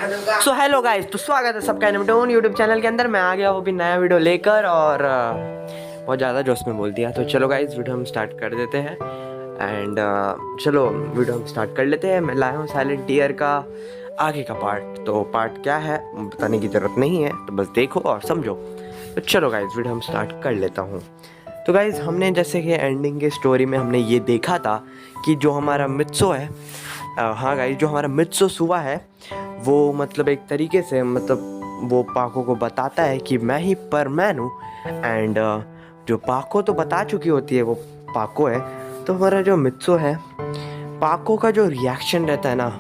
So hello guys, तो स्वागत है सबका एनिमेटोन यूट्यूब चैनल के अंदर। मैं आ गया वो भी नया वीडियो लेकर और बहुत ज़्यादा जोश में बोल दिया। तो चलो गाइस, वीडियो हम स्टार्ट कर देते हैं एंड चलो वीडियो हम स्टार्ट कर लेते हैं। मैं लाया हूँ साइलेंट ईयर का आगे का पार्ट। तो पार्ट क्या है बताने की ज़रूरत नहीं है, तो बस देखो और समझो। तो चलो गाइस, वीडियो हम स्टार्ट कर लेता हूँ। तो गाइस, हमने जैसे कि एंडिंग के स्टोरी में हमने ये देखा था कि जो हमारा मित्सो है, हाँ गाइस, जो हमारा मित्सो सुवा है वो मतलब एक तरीके से मतलब वो पाको को बताता है कि मैं ही परमैन हूँ। एंड जो पाको तो बता चुकी होती है वो पाको है, तो हमारा जो मित्सो है, पाको का जो रिएक्शन रहता है ना,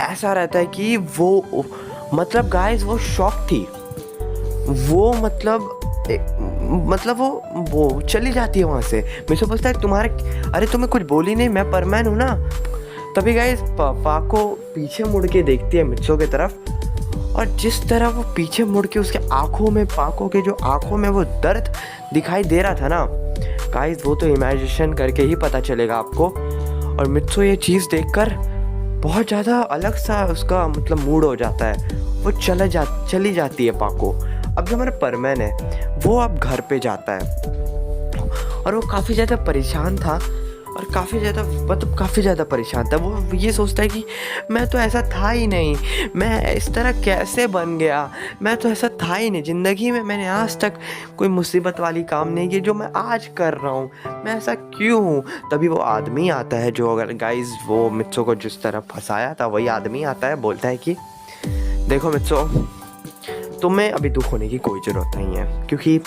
ऐसा रहता है कि वो मतलब गाइस वो शॉक थी। वो मतलब वो चली जाती है वहाँ से। मित्सो पूछता है तुम्हारे, अरे तुम्हें कुछ बोली नहीं, मैं परमैन हूँ ना। तभी गाइस पाको पीछे मुड़ के देखती है मित्सो की तरफ, और जिस तरह वो पीछे मुड़ के उसके आंखों में, पाको के जो आंखों में वो दर्द दिखाई दे रहा था ना गाइस, वो तो इमेजिनेशन करके ही पता चलेगा आपको। और मित्सो ये चीज़ देखकर बहुत ज़्यादा अलग सा उसका मतलब मूड हो जाता है। वो चली जाती है पाको। अब जो हमारा परमैन है वो अब घर पे जाता है और वो काफ़ी ज़्यादा परेशान था, और काफ़ी ज़्यादा परेशान था। वो ये सोचता है कि मैं तो ऐसा था ही नहीं, मैं इस तरह कैसे बन गया, मैं तो ऐसा था ही नहीं, ज़िंदगी में मैंने आज तक कोई मुसीबत वाली काम नहीं की जो मैं आज कर रहा हूँ, मैं ऐसा क्यों हूँ। तभी वो आदमी आता है जो, अगर गाइस वो मित्सो को जिस तरह फंसाया था वही आदमी आता है, बोलता है कि देखो मित्सो, तुम्हें अभी दुख होने की कोई ज़रूरत नहीं है क्योंकि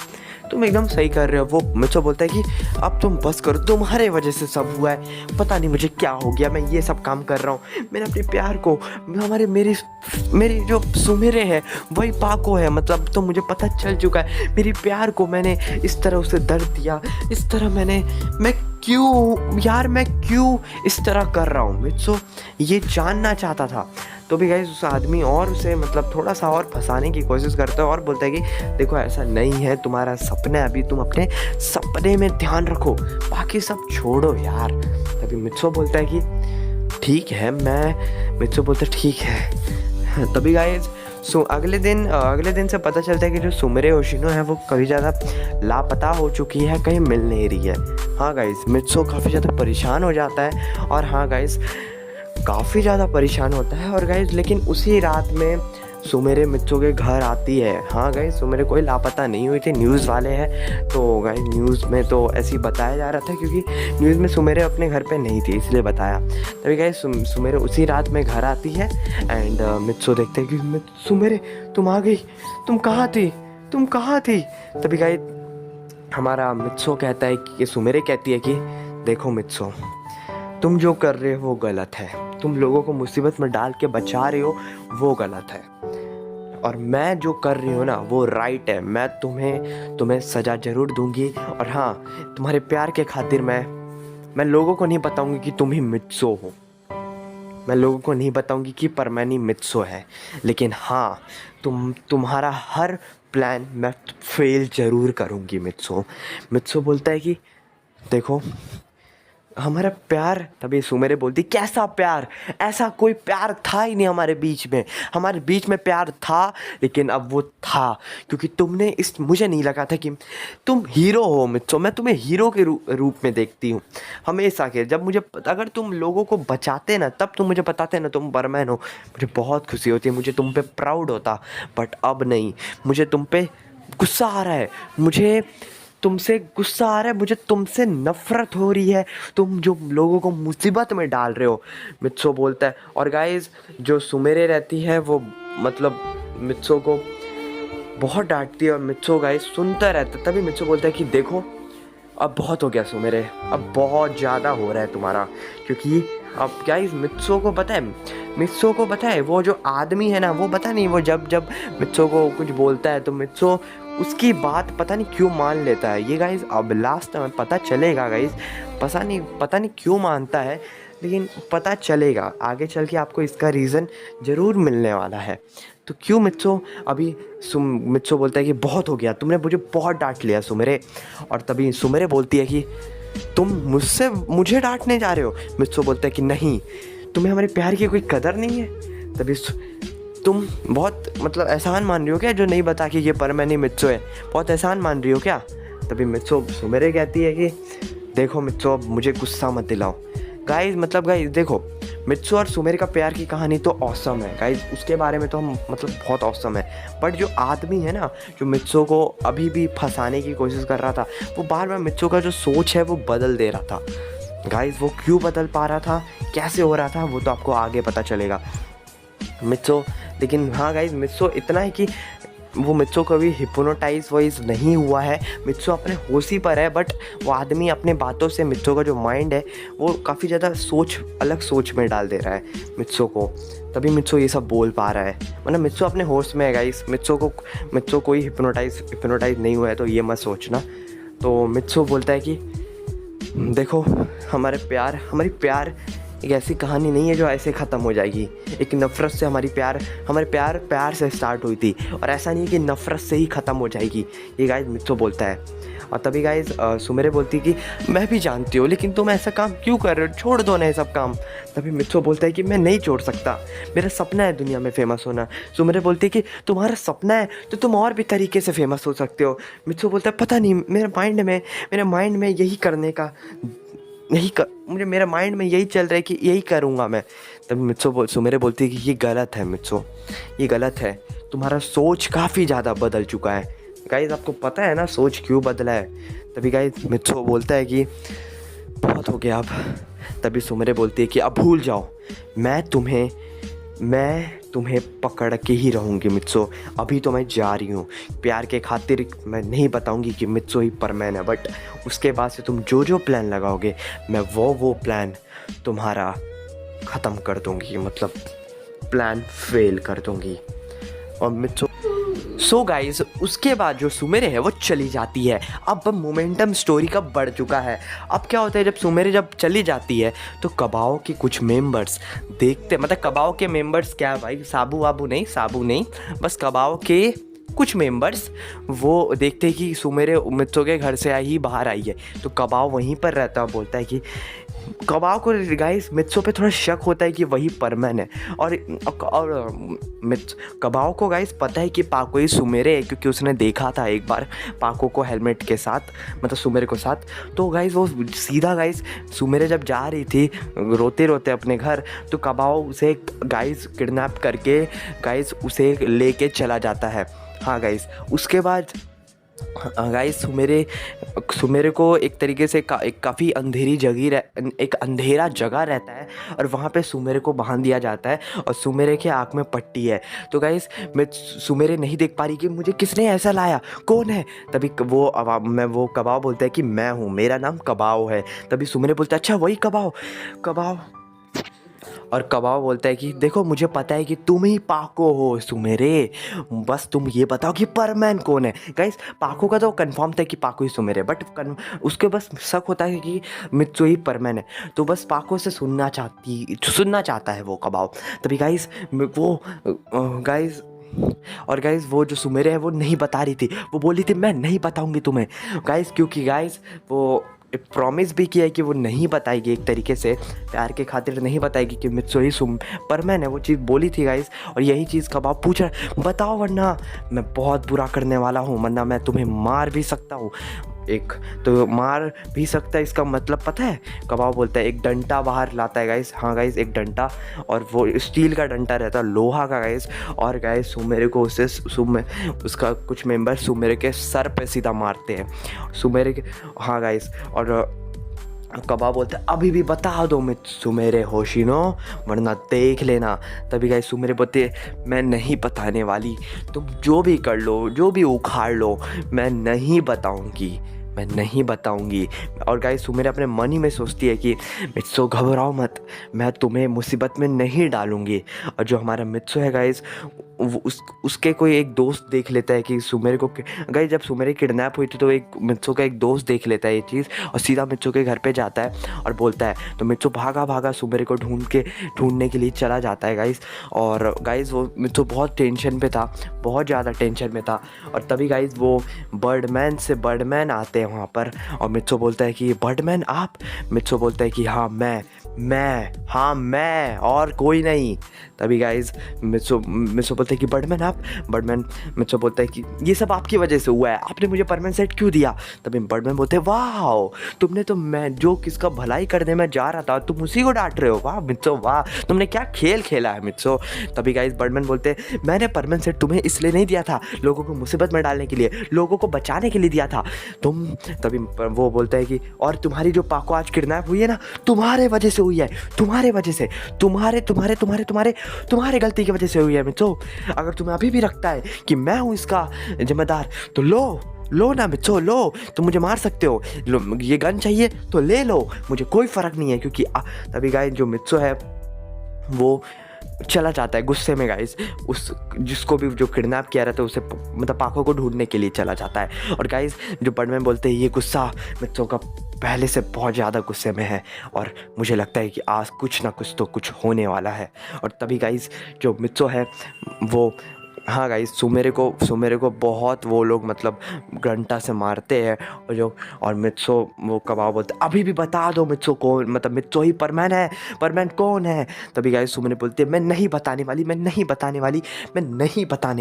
तुम एकदम सही कर रहे हो। वो मित्सो बोलता है कि अब तुम बस करो, तुम्हारे वजह से सब हुआ है, पता नहीं मुझे क्या हो गया, मैं ये सब काम कर रहा हूँ। मैंने अपने प्यार को, मेरी जो सुमेरे है वही पाको है, मतलब तो मुझे पता चल चुका है। मेरी प्यार को मैंने इस तरह उसे दर्द दिया, इस तरह मैं क्यों इस तरह कर रहा हूँ। मित्सो ये जानना चाहता था। तो भी गाइस उस आदमी और उसे मतलब थोड़ा सा और फंसाने की कोशिश करता है और बोलता है कि देखो ऐसा नहीं है, तुम्हारा सपना है, अभी तुम अपने सपने में ध्यान रखो, बाकी सब छोड़ो यार। तभी मित्सो बोलता है कि ठीक है, मित्सो बोलता है ठीक है। तभी गाइस अगले दिन से पता चलता है कि जो सुमेरे होशिनो है वो काफ़ी ज़्यादा लापता हो चुकी है, कहीं मिल नहीं रही है। हाँ गाइस, मित्सो काफ़ी ज़्यादा परेशान हो जाता है, और हाँ गाइस काफ़ी ज़्यादा परेशान होता है। और गाइस लेकिन उसी रात में सुमेरे मित्सो के घर आती है। हाँ गाइस, सुमेरे कोई लापता नहीं हुई थी, न्यूज़ वाले हैं। तो गाइस न्यूज़ में तो ऐसे ही बताया जा रहा था क्योंकि न्यूज़ में सुमेरे अपने घर पे नहीं थी, इसलिए बताया। तभी गाइस सुमेरे उसी रात में घर आती है एंड मित्सो देखते हैं कि सुमेरे तुम आ गई, तुम कहाँ थी। तभी गाइस हमारा मित्सो कहता है कि सुमेरे कहती है कि देखो मित्सो, तुम जो कर रहे हो वो गलत है, तुम लोगों को मुसीबत में डाल के बचा रहे हो वो गलत है, और मैं जो कर रही हूँ ना वो राइट है। मैं तुम्हें सज़ा ज़रूर दूंगी, और हाँ तुम्हारे प्यार के खातिर मैं लोगों को नहीं बताऊंगी कि तुम ही मित्सो हो, मैं लोगों को नहीं बताऊंगी कि परमैनी मित्सो है, लेकिन हाँ तुम्हारा हर प्लान मैं फेल ज़रूर करूँगी मित्सो बोलता है कि देखो हमारा प्यार। तभी सुमेरे बोलती कैसा प्यार, ऐसा कोई प्यार था ही नहीं हमारे बीच में प्यार था, लेकिन अब वो था क्योंकि तुमने मुझे नहीं लगा था कि तुम हीरो हो मित्सो। मैं तुम्हें हीरो के रूप में देखती हूँ हमेशा के। जब अगर तुम लोगों को बचाते ना, तब तुम मुझे बताते ना तुम परमैन हो, मुझे बहुत खुशी होती है, मुझे तुम पे प्राउड होता। बट अब नहीं, मुझे तुम पे गुस्सा आ रहा है, मुझे तुमसे नफरत हो रही है, तुम जो लोगों को मुसीबत में डाल रहे हो, मित्सो बोलता है। और गाइस जो सुमेरे रहती है वो मतलब मित्सो को बहुत डांटती है, और मित्सो गाइस सुनता रहता है। तभी मित्सो बोलता है कि देखो अब बहुत हो गया सुमेरे, अब बहुत ज़्यादा हो रहा है तुम्हारा, क्योंकि अब गाइस मित्सो को पता है वो जो आदमी है ना, वो पता नहीं, वो जब मित्सो को कुछ बोलता है तो मित्सो उसकी बात पता नहीं क्यों मान लेता है। ये गाइस अब लास्ट में पता चलेगा गाइस, पता नहीं क्यों मानता है, लेकिन पता चलेगा आगे चल के, आपको इसका रीज़न ज़रूर मिलने वाला है। तो क्यों मित्सो मित्सो बोलता है कि बहुत हो गया, तुमने मुझे बहुत डांट लिया सुमेरे। और तभी सुमेरे बोलती है कि तुम मुझे डांटने जा रहे हो। मित्सो बोलता है कि नहीं, तुम्हें हमारे प्यार की कोई कदर नहीं है। तुम बहुत मतलब एहसान मान रही हो क्या जो नहीं बता कि ये परमैन ही मित्सो है? बहुत एहसान मान रही हो क्या? तभी मित्सो सुमेरे कहती है कि देखो मित्सो, अब मुझे गुस्सा मत दिलाओ। गाइज मतलब गाइज देखो, मित्सो और सुमेरे का प्यार की कहानी तो ऑसम है गाइज, उसके बारे में तो हम मतलब बहुत ऑसम है। बट जो आदमी है ना, जो मित्सो को अभी भी फंसाने की कोशिश कर रहा था, वो बार बार मित्सो का जो सोच है वो बदल दे रहा था। गाइज वो क्यों बदल पा रहा था, कैसे हो रहा था, वो तो आपको आगे पता चलेगा। मित्सो, लेकिन हाँ गाइज मित्सो इतना है कि वो मित्सो कभी हिप्नोटाइज वाइज नहीं हुआ है, मित्सो अपने होश ही पर है। बट वो आदमी अपने बातों से मित्सो का जो माइंड है वो काफ़ी ज़्यादा अलग सोच में डाल दे रहा है मित्सो को, तभी मित्सो ये सब बोल पा रहा है। मतलब मित्सो अपने होश में है गाइस, मित्सो कोई हिप्नोटाइज नहीं हुआ है तो ये मत सोचना। तो मित्सो बोलता है कि देखो, हमारी प्यार एक ऐसी कहानी नहीं है जो ऐसे ख़त्म हो जाएगी। एक नफ़रत से हमारे प्यार से स्टार्ट हुई थी, और ऐसा नहीं है कि नफ़रत से ही ख़त्म हो जाएगी। ये गाइस मित्सो बोलता है। और तभी गाइस सुमेरे बोलती है कि मैं भी जानती हूँ, लेकिन तुम ऐसा काम क्यों कर रहे हो, छोड़ दो ना ये सब काम। तभी मित्सो बोलता है कि मैं नहीं छोड़ सकता, मेरा सपना है दुनिया में फ़ेमस होना। सुमेरे बोलती है कि तुम्हारा सपना है तो तुम और भी तरीके से फ़ेमस हो सकते हो। मित्सो बोलता है पता नहीं, मेरे माइंड में यही करने का मेरा माइंड में यही चल रहा है कि यही करूँगा मैं। तब सुमेरे बोलती है कि ये गलत है मित्सो, ये गलत है, तुम्हारा सोच काफ़ी ज़्यादा बदल चुका है। गाइस आपको पता है ना सोच क्यों बदला है? तभी गाइस मित्सो बोलता है कि बहुत हो गया अब। तभी सुमेरे बोलती है कि अब भूल जाओ, मैं तुम्हें पकड़ के ही रहूँगी मित्सो। अभी तो मैं जा रही हूँ, प्यार के खातिर मैं नहीं बताऊँगी कि मित्सो ही परमैन है, बट उसके बाद से तुम जो प्लान लगाओगे मैं वो प्लान तुम्हारा ख़त्म कर दूँगी, मतलब प्लान फेल कर दूँगी। और मित्सो सो गाइस उसके बाद जो सुमेरे है वो चली जाती है। अब मोमेंटम स्टोरी का बढ़ चुका है। अब क्या होता है, जब सुमेरे चली जाती है तो कबाओ के कुछ मेंबर्स देखते, मतलब कबाओ के मेंबर्स क्या भाई, साबू नहीं, बस कबाओ के कुछ मेंबर्स वो देखते हैं कि सुमेरे मित्सो के घर से ही बाहर आई है। तो कबाओ वहीं पर रहता है, बोलता है कि कबाओ को गाइस मित्सो पे थोड़ा शक होता है कि वही परमैन है। और कबाओ को गाइस पता है कि पाको ही सुमेरे है, क्योंकि उसने देखा था एक बार पाको को हेलमेट के साथ, मतलब सुमेरे को साथ। तो गाइस वो सीधा गाइस सुमेरे जब जा रही थी रोते रोते अपने घर, तो कबाओ उसे गाइस किडनैप करके गाइस उसे लेके चला जाता है। हाँ गाइस उसके बाद गाइस सुमेरे को एक तरीके से काफ़ी एक अंधेरा जगह रहता है, और वहाँ पे सुमेरे को बांध दिया जाता है, और सुमेरे के आँख में पट्टी है। तो गाइस सुमेरे नहीं देख पा रही कि मुझे किसने ऐसा लाया, कौन है। तभी वो कबाओ बोलता है कि मैं हूँ, मेरा नाम कबाओ है। तभी सुमेरे बोलता है अच्छा वही कबाओ। और कबाओ बोलता है कि देखो मुझे पता है कि तुम ही पाको हो सुमेरे, बस तुम ये बताओ कि परमैन कौन है। गाइस पाको का तो कंफर्म था कि पाको ही सुमेरे, बट उसके बस शक होता है कि मित्सो ही परमैन है। तो बस पाको से सुनना चाहता है वो कबाओ। तभी गाइस वो जो सुमेरे है वो नहीं बता रही थी, वो बोली थी मैं नहीं बताऊंगी तुम्हें गाइस, क्योंकि गाइस वो प्रॉमिस भी किया है कि वो नहीं बताएगी, एक तरीके से प्यार के खातिर नहीं बताएगी कि मित्सो ही परमैन है। वो चीज़ बोली थी गाइस, और यही चीज़ कबाब पूछ रहा है बताओ वरना मैं बहुत बुरा करने वाला हूँ, वरना मैं तुम्हें मार भी सकता हूँ। इसका मतलब पता है? कबाब बोलता है एक डंडा बाहर लाता है गाइस। हाँ गाइस एक डंडा, और वो स्टील का डंडा रहता है, लोहा का गाइस। और गाइस सुमेरे को उसका कुछ मेंबर सुमेरे के सर पे सीधा मारते हैं हाँ गाइस। और कबाब बोलते हैं अभी भी बता दो सुमेरे होशिनो, वरना देख लेना। तभी गाइस सुमेरे बोलते हैं मैं नहीं बताने वाली, तुम जो भी कर लो, जो भी उखाड़ लो, मैं नहीं बताऊंगी। और गाइस सुमेरे अपने मन ही में सोचती है कि मित्सो घबराओ मत, मैं तुम्हें मुसीबत में नहीं डालूंगी। और जो हमारा मित्सो है गाइस उसके कोई एक दोस्त देख लेता है कि सुमेरे को, गाइस जब सुमेरे किडनैप हुई थी तो एक मित्सो का एक दोस्त देख लेता है ये चीज़, और सीधा मित्सो के घर पे जाता है और बोलता है। तो मित्सो भागा सुमेरे को ढूंढने के लिए चला जाता है गाइस। और गाइस वो मित्सो बहुत टेंशन पे था, बहुत ज़्यादा टेंशन में था। और तभी गाइस वो बर्डमैन आते हैं वहाँ पर, और मित्सो बोलता है कि बर्डमैन आप? मित्सो बोलता है कि हाँ मैं और कोई नहीं। तभी गाइज मित्सो बोलते हैं कि बर्डमैन मित्सो बोलता है कि ये सब आपकी वजह से हुआ है, आपने मुझे परमानेंट सेट क्यों दिया। तभी बर्डमैन बोलते हैं वाह, तुमने तो मैं जो किसका भलाई करने में जा रहा था तुम उसी को डांट रहे हो, वाह मित्सो वाह, तुमने क्या खेल खेला है मित्सो। तभी गाइज बर्डमैन बोलते हैं मैंने परमानेंट सेट तुम्हें इसलिए नहीं दिया था, लोगों को मुसीबत में डालने के लिए, लोगों को बचाने के लिए दिया था तुम। तभी वो बोलता है कि और तुम्हारी जो पाको आज किडनैप हुई है ना, तुम्हारे वजह से हुई है, तुम्हारे वजह से, तुम्हारे गलती की वजह से हुई है मित्सो। अगर तुम्हें अभी भी लगता है कि मैं हूँ इसका जिम्मेदार तो लो ना मित्सो, लो, तुम मुझे मार सकते हो, लो ये गन चाहिए तो ले लो, मुझे कोई फ़र्क नहीं है। क्योंकि तभी गाइस जो मित्सो है वो चला जाता है गुस्से में गाइस, उस जिसको भी जो किडनैप किया रहता है उसे मतलब पाको को ढूंढने के लिए चला जाता है। और गाइस जो बर्डमैन बोलते हैं ये गुस्सा मित्सो का पहले से बहुत ज़्यादा गुस्से में है और मुझे लगता है कि आज कुछ ना कुछ तो कुछ होने वाला है। और तभी गाइस जो मित्सो है वो, हाँ गाइस, सुमेरे को बहुत वो लोग मतलब घंटा से मारते हैं और मित्सो वो कबाब बोलते अभी भी बता दो मित्सो कौन, मतलब मित्सो ही परमैन कौन है। तभी गाइस सुमेरे बोलते मैं नहीं बताने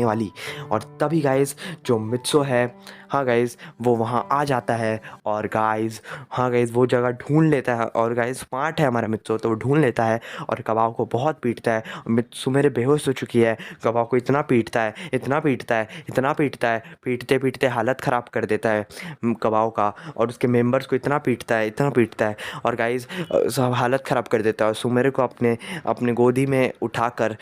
वाली। और तभी गाइस जो मित्सो है, हाँ गाइस, वो वहाँ आ जाता है और गाइस, हाँ गाइस, वो जगह ढूंढ लेता है और गाइस स्मार्ट है हमारा मित्सो, तो वो ढूंढ लेता है और कबाब को बहुत पीटता है। सुमेरे बेहोश हो चुकी है, कबाब को इतना पीटता है, पीटते हालत ख़राब कर देता है कबाब का, और उसके मेंबर्स को इतना पीटता है और गाइस सब हालत ख़राब कर देता है। और सुमेरे को अपने गोदी में उठाकर,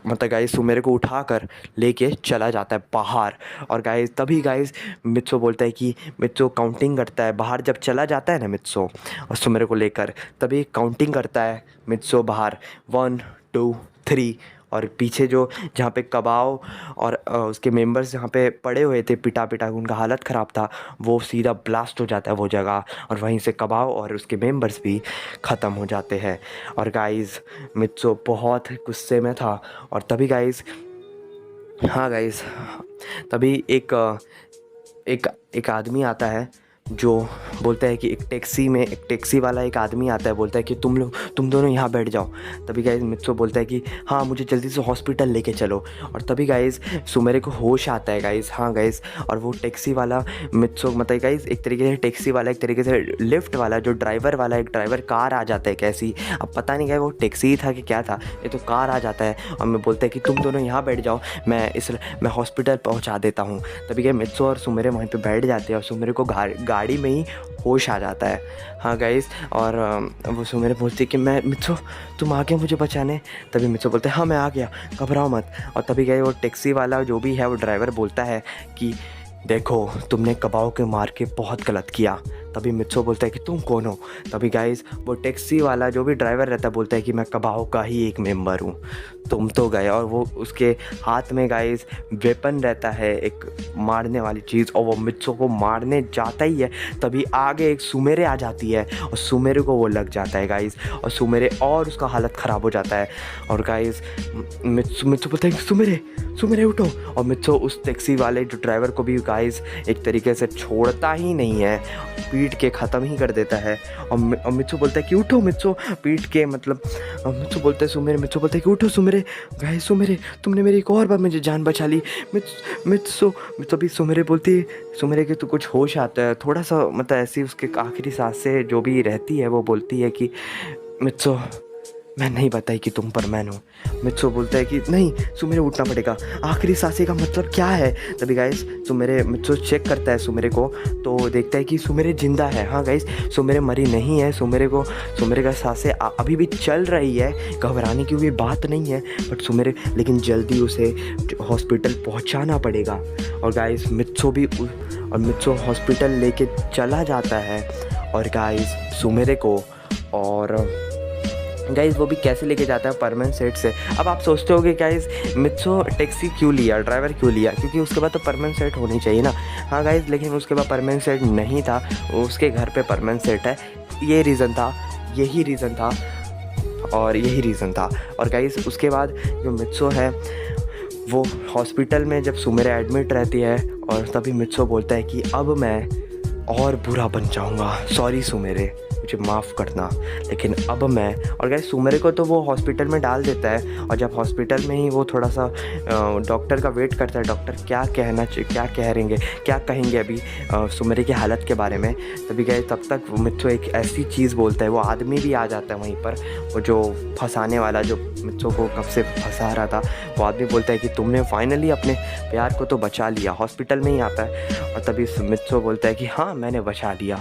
मतलब गाइस सुमेरे को उठाकर लेके चला जाता है बाहर। और गाइस तभी गाइस मित्सो बोलता है कि मित्सो काउंटिंग करता है बाहर, जब चला जाता है ना मित्सो और सुमेरे को लेकर, तभी काउंटिंग करता है मित्सो बाहर 1 2 3, और पीछे जहाँ पे कबाव और उसके मेंबर्स जहाँ पे पड़े हुए थे पिटा उनका हालत ख़राब था, वो सीधा ब्लास्ट हो जाता है वो जगह, और वहीं से कबाव और उसके मेंबर्स भी ख़त्म हो जाते हैं। और गाइस मित्सो बहुत गुस्से में था। और तभी गाइस, हाँ गाइस, तभी एक आदमी आता है जो बोलता है कि एक टैक्सी वाला एक आदमी आता है, बोलता है कि तुम दोनों यहाँ बैठ जाओ। तभी गाइस मित्सो बोलता है कि हाँ मुझे जल्दी से हॉस्पिटल लेके चलो। और तभी गाइस सुमेरे को होश आता है गाइस, हाँ गाइस, और वो टैक्सी वाला मित्सो, मतलब गाइस एक तरीके से टैक्सी वाला, एक तरीके से लिफ्ट वाला जो ड्राइवर वाला, एक ड्राइवर कार आ जाता है कैसी, अब पता नहीं क्या वो टैक्सी था कि क्या था, ये तो कार आ जाता है और मैं बोलता है कि तुम दोनों यहाँ बैठ जाओ, मैं हॉस्पिटल पहुँचा देता हूँ। तभी क्या मित्सो और सुमेरे वहीं पर बैठ जाते हैं और सुमेरे को गाड़ी में ही होश आ जाता है, हाँ गाइस। और वो सुमेरे पूछती है कि मित्सो तुम आ गए मुझे बचाने। तभी मित्सो बोलते हैं हाँ मैं आ गया, घबराओ मत। और तभी गए वो टैक्सी वाला जो भी है वो ड्राइवर बोलता है कि देखो तुमने कबाव के मार के बहुत गलत किया। तभी मित्सो बोलता है कि तुम कौन हो। तभी गाइस वो टैक्सी वाला जो भी ड्राइवर रहता है बोलता है कि मैं कबाव का ही एक मेंबर हूँ, तुम तो गए। और वो उसके हाथ में गाइस वेपन रहता है, एक मारने वाली चीज़, और वो मित्सो को मारने जाता ही है। तभी आगे एक सुमेरे आ जाती है और सुमेरे को वो लग जाता है गाइस, और सुमेरे और उसका हालत ख़राब हो जाता है। और गाइस मित्सो बोलता है सुमेरे उठो। और मित्सो उस टैक्सी वाले जो ड्राइवर को भी गाइस एक तरीके से छोड़ता ही नहीं है, पीट के ख़त्म ही कर देता है। और मित्सो बोलता है कि उठो मित्सो, पीट के मतलब मित्सो बोलता है कि उठो सुमेरे। गाइस सुमेरे तुमने मेरी एक और बार मुझे जान बचा ली। मित्सो तभी सुमेरे बोलती है, सुमेरे के तो कुछ होश आता है थोड़ा सा, मतलब ऐसी उसके आखिरी सांसें जो भी रहती है वो बोलती है कि मित्सो मैं नहीं बताई कि तुम परमैन हो। मित्सो बोलता है कि नहीं सुमेरे उठना पड़ेगा, आखिरी सांसें का मतलब क्या है। तभी गाइस मित्सो चेक करता है सुमेरे को, तो देखता है कि सुमेरे जिंदा है। हाँ गाइस सुमेरे मरी नहीं है, सुमेरे का सांसें अभी भी चल रही है, घबराने की कोई बात नहीं है, बट सुमेरे लेकिन जल्दी उसे हॉस्पिटल पहुँचाना पड़ेगा। और गाइस मित्सो हॉस्पिटल लेके चला जाता है और गाइस सुमेरे को, और गाइस वो भी कैसे लेके जाता है परमानेंट सेट से। अब आप सोचते होगे गाइस मित्सो टैक्सी क्यों लिया, ड्राइवर क्यों लिया, क्योंकि उसके बाद तो परमानेंट सेट होनी चाहिए ना। हाँ गाइस लेकिन उसके बाद परमानेंट सेट नहीं था, उसके घर पे परमानेंट सेट है, यही रीज़न था। और गाइस उसके बाद जो मित्सो है वो हॉस्पिटल में जब सुमेरे एडमिट रहती है, और तभी मित्सो बोलता है कि अब मैं और बुरा बन जाऊँगा, सॉरी सुमेरे, मुझे माफ़ करना। लेकिन अब मैं, और गाइस सुमेरे को तो वो हॉस्पिटल में डाल देता है, और जब हॉस्पिटल में ही वो थोड़ा सा डॉक्टर का वेट करता है, डॉक्टर क्या कहेंगे अभी सुमेरे की हालत के बारे में, तभी गाइस तब तक मित्सो एक ऐसी चीज़ बोलता है, वो आदमी भी आ जाता है वहीं पर, वो जो फंसाने वाला, जो मित्सो को कब से फंसा रहा था, वो आदमी बोलता है कि तुमने फाइनली अपने प्यार को तो बचा लिया। हॉस्पिटल में ही आता है, और तभी मित्सो बोलता है कि हाँ मैंने बचा लिया,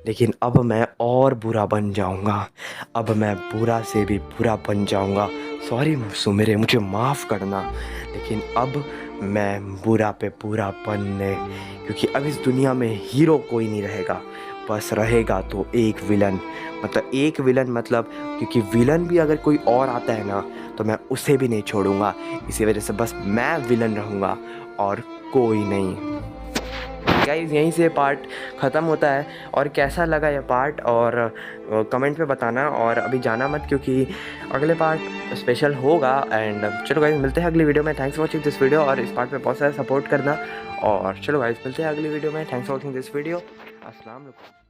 लेकिन अब मैं और बुरा बन जाऊंगा, अब मैं बुरा से भी बुरा बन जाऊंगा। सॉरी सुमेरे, मुझे माफ़ करना, लेकिन अब मैं बुरा पे बुरा बनने, क्योंकि अब इस दुनिया में हीरो कोई नहीं रहेगा, बस रहेगा तो एक विलन। मतलब क्योंकि विलन भी अगर कोई और आता है ना, तो मैं उसे भी नहीं छोड़ूंगा। इसी वजह से बस मैं विलन रहूँगा और कोई नहीं। गाइस यहीं से पार्ट ख़त्म होता है, और कैसा लगा यह पार्ट और कमेंट पे बताना, और अभी जाना मत क्योंकि अगले पार्ट स्पेशल होगा। एंड चलो गाइस मिलते हैं अगली वीडियो में। Thanks for watching this video, और इस पार्ट पे बहुत सारा सपोर्ट करना। और चलो गाइस मिलते हैं अगली वीडियो में। Thanks for watching this video. अस्सलाम वालेकुम।